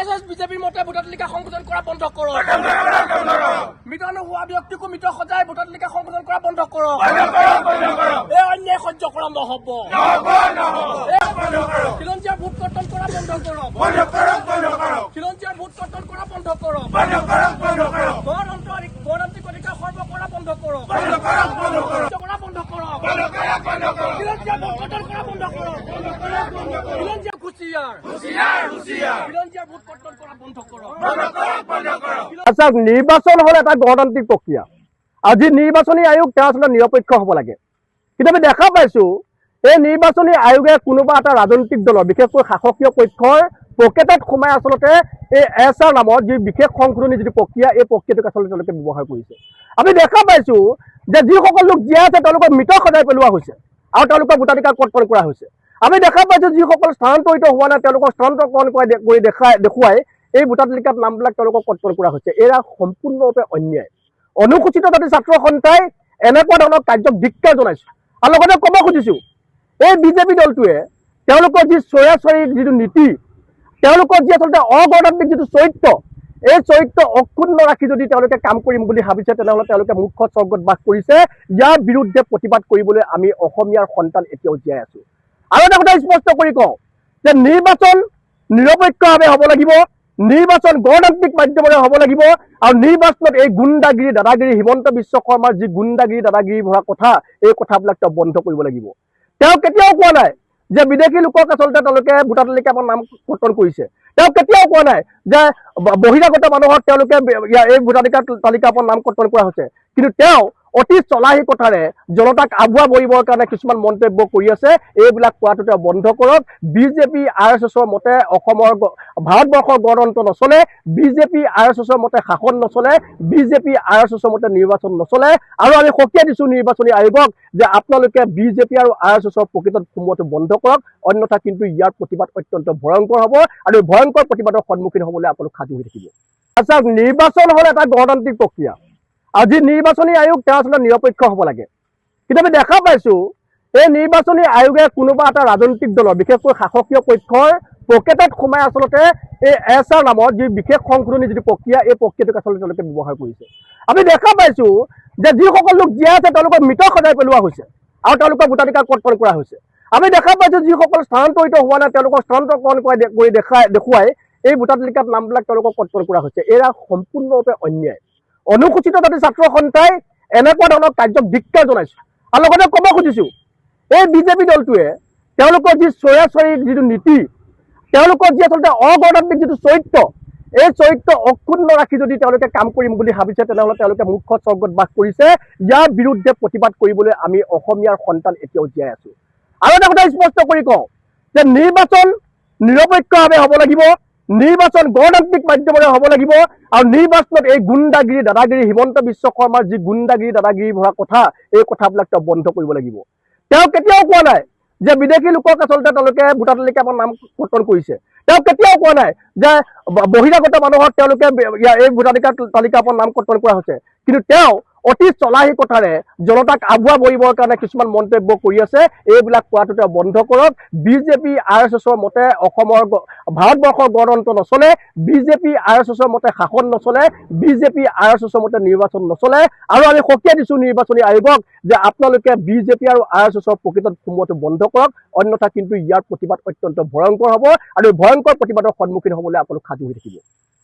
S বিজেপিৰ মতে voter তালিকা সংশোধন কৰা বন্ধ কৰক। মৃত নোহোৱা ব্যক্তিকো মৃত সজাই ভোটাৰ তালিকা সংশোধন কৰা বন্ধ কৰক। এই অন্যায় সহ্য কৰা নহ'ব। খিলঞ্জীয়াৰ ভোট কৰ্তন কৰা বন্ধ কৰক। খিলঞ্জীয়াৰ ভোট কৰ্তন কৰা বন্ধ কৰক। গণতান্ত্ৰিক অধিকাৰ সৰ্ব কৰা বন্ধ কৰক। বন্ধ কৰক। খিলঞ্জীয়াৰ ভোট কৰ্তন কৰা বন্ধ কৰক। খিলঞ্জীয়া হুঁচিয়াৰ খিলঞ্জীয়াৰ ভোট কৰ্তন কৰা বন্ধ কৰক। আচ্ছা, নিৰ্বাচন হ'ল এটা গণতান্ত্ৰিক প্ৰক্ৰিয়া। আজি নিৰ্বাচনী আয়োগ তেওঁ আচলতে নিৰপেক্ষ হ'ব লাগে। কিন্তু আমি দেখা পাইছো এই নিৰ্বাচনী আয়োগে কোনোবা এটা ৰাজনৈতিক দলৰ বিশেষকৈ শাসকীয় পক্ষৰ পকেটত সোমাই আচলতে এই এছ আৰ নামৰ যি বিশেষ সংশোধনী যিটো প্ৰক্ৰিয়া, এই প্ৰক্ৰিয়াটোক আচলতে তেওঁলোকে ব্যৱহাৰ কৰিছে। আমি দেখা পাইছো যে যিসকল লোক জীয়াই আছে তেওঁলোকক মৃত সজাই পেলোৱা হৈছে আৰু তেওঁলোকৰ ভোটাধিকাৰ কৰ্তন কৰা হৈছে। আমি দেখা পাইছো যিসকল স্থানান্তৰিত হোৱা নাই তেওঁলোকক স্থানান্তৰকৰণ কৰি দেখুৱাই এই ভোটাৰ তালিকাত নামবিলাক তেওঁলোকক কৰ্তন কৰা হৈছে। এয়া সম্পূৰ্ণৰূপে অন্যায়। অনুসূচিত জাতি ছাত্ৰ সন্থাই এনেকুৱা ধৰণৰ কাৰ্যক ধিক্কাৰ জনাইছে। আৰু লগতে ক'ব খুজিছো এই বিজেপি দলটোৱে তেওঁলোকৰ যি স্বৈৰাচাৰী যিটো নীতি, তেওঁলোকৰ যি আচলতে অগণতান্ত্ৰিক যিটো চৰিত্ৰ, এই চৰিত্ৰ অক্ষুণ্ণ ৰাখি যদি তেওঁলোকে কাম কৰিম বুলি ভাবিছে তেনেহ'লে তেওঁলোকে মূৰ্খ স্বৰ্গত বাস কৰিছে। ইয়াৰ বিৰুদ্ধে প্ৰতিবাদ কৰিবলৈ আমি অসমীয়াৰ সন্তান এতিয়াও জীয়াই আছো। আৰু এটা কথা স্পষ্ট কৰি কওঁ যে নিৰ্বাচন নিৰপেক্ষভাৱে হ'ব লাগিব, নিৰ্বাচন গণতান্ত্ৰিক মাধ্যমেৰে হ'ব লাগিব আৰু নিৰ্বাচনত এই গুণ্ডাগিৰি দাদাগিৰি হিমন্ত বিশ্ব শৰ্মাৰ যি গুণ্ডাগিৰি দাদাগিৰি ভৰা কথা, এই কথাবিলাক তেওঁ বন্ধ কৰিব লাগিব। তেওঁ কেতিয়াও কোৱা নাই যে বিদেশী লোকক আচলতে তেওঁলোকে ভোটাৰ তালিকাৰ নাম কৰ্তন কৰিছে। তেওঁ কেতিয়াও কোৱা নাই যে বহিৰাগত মানুহক তেওঁলোকে এই ভোটাধিকাৰ তালিকাৰ পৰা নাম কৰ্তন কৰা হৈছে। কিন্তু তেওঁ অতি চলাহী কথাৰে জনতাক আগুৱা বহিবৰ কাৰণে কিছুমান মন্তব্য কৰি আছে। এইবিলাক কোৱাটো তেওঁ বন্ধ কৰক। বিজেপি RSSৰ মতে অসমৰ ভাৰতবৰ্ষৰ গণতন্ত্ৰ নচলে, বিজেপি RSSৰ মতে শাসন নচলে, বিজেপি RSSৰ মতে নিৰ্বাচন নচলে। আৰু আমি সকীয়াই দিছো নিৰ্বাচনী আয়োগক যে আপোনালোকে বিজেপি আৰু RSSৰ প্ৰকৃতত সোমোৱাটো বন্ধ কৰক, অন্যথা কিন্তু ইয়াৰ প্ৰতিবাদ অত্যন্ত ভয়ংকৰ হ'ব আৰু এই ভয়ংকৰ প্ৰতিবাদৰ সন্মুখীন হ'বলৈ আপোনালোক সাজু হৈ থাকিব। আচ্ছা, নিৰ্বাচন হ'ল এটা গণতান্ত্ৰিক প্ৰক্ৰিয়া। আজি নিৰ্বাচনী আয়োগ তেওঁ আচলতে নিৰপেক্ষ হ'ব লাগে। কিন্তু আমি দেখা পাইছো এই নিৰ্বাচনী আয়োগে কোনোবা এটা ৰাজনৈতিক দলৰ বিশেষকৈ শাসকীয় পক্ষৰ পকেটত সোমাই আচলতে এই এছ আৰ নামৰ যি বিশেষ সংশোধনী যিটো প্ৰক্ৰিয়া, এই প্ৰক্ৰিয়াটোক আচলতে তেওঁলোকে ব্যৱহাৰ কৰিছে। আমি দেখা পাইছো যে যিসকল লোক জীয়াই আছে তেওঁলোকক মৃত সজাই পেলোৱা হৈছে আৰু তেওঁলোকৰ ভোটাধিকাৰ কৰ্তন কৰা হৈছে। আমি দেখা পাইছো যিসকল স্থানান্তৰিত হোৱা নাই তেওঁলোকক স্থানান্তৰকৰণ কৰি দেখুৱাই এই ভোটাৰ তালিকাত নামবিলাক তেওঁলোকক কৰ্তন কৰা হৈছে। এয়া সম্পূৰ্ণৰূপে অন্যায়। অনুসূচিত জাতি ছাত্ৰ সন্থাই এনেকুৱা ধৰণৰ কাৰ্যক ধিক্কাৰ জনাইছে। আৰু লগতে ক'ব খুজিছো এই বিজেপি দলটোৱে তেওঁলোকৰ যি স্বৈৰাচাৰী যিটো নীতি, তেওঁলোকৰ যি আচলতে অগণতান্ত্ৰিক যিটো চৰিত্ৰ, এই চৰিত্ৰ অক্ষুণ্ণ ৰাখি যদি তেওঁলোকে কাম কৰিম বুলি ভাবিছে তেনেহ'লে তেওঁলোকে মূৰ্খ স্বৰ্গত বাস কৰিছে। ইয়াৰ বিৰুদ্ধে প্ৰতিবাদ কৰিবলৈ আমি অসমীয়াৰ সন্তান এতিয়াও জীয়াই আছো। আৰু এটা কথা স্পষ্ট কৰি কওঁ যে নিৰ্বাচন নিৰপেক্ষভাৱে হ'ব লাগিব, নিৰ্বাচন গণতান্ত্ৰিক মাধ্যমেৰে হ'ব লাগিব আৰু নিৰ্বাচনত এই গুণ্ডাগিৰি দাদাগিৰি হিমন্ত বিশ্ব শৰ্মাৰ যি গুণ্ডাগিৰি দাদাগিৰি ভৰা কথা, এই কথাবিলাক তেওঁ বন্ধ কৰিব লাগিব। তেওঁ কেতিয়াও কোৱা নাই যে বিদেশী লোকক আচলতে তেওঁলোকে ভোটাৰ তালিকাৰ পৰা নাম কৰ্তন কৰিছে। তেওঁ কেতিয়াও কোৱা নাই যে বহিৰাগত মানুহক তেওঁলোকে এই ভোটাধিকাৰ তালিকাৰ পৰা নাম কৰ্তন কৰা হৈছে। কিন্তু তেওঁ অতি চলাহী কথাৰে জনতাক আগুৱা বহিবৰ কাৰণে কিছুমান মন্তব্য কৰি আছে। এইবিলাক কোৱাটো তেওঁ বন্ধ কৰক। বিজেপি RSSৰ মতে অসমৰ ভাৰতবৰ্ষৰ গণতন্ত্ৰ নচলে, বিজেপি RSSৰ মতে শাসন নচলে, বিজেপি RSSৰ মতে নিৰ্বাচন নচলে। আৰু আমি সকীয়াই দিছো নিৰ্বাচনী আয়োগক যে আপোনালোকে বিজেপি আৰু RSSৰ প্ৰকৃতত সোমোৱাটো বন্ধ কৰক, অন্যথা কিন্তু ইয়াৰ প্ৰতিবাদ অত্যন্ত ভয়ংকৰ হ'ব আৰু এই ভয়ংকৰ প্ৰতিবাদৰ সন্মুখীন হ'বলৈ আপোনালোক সাজু হৈ থাকিব।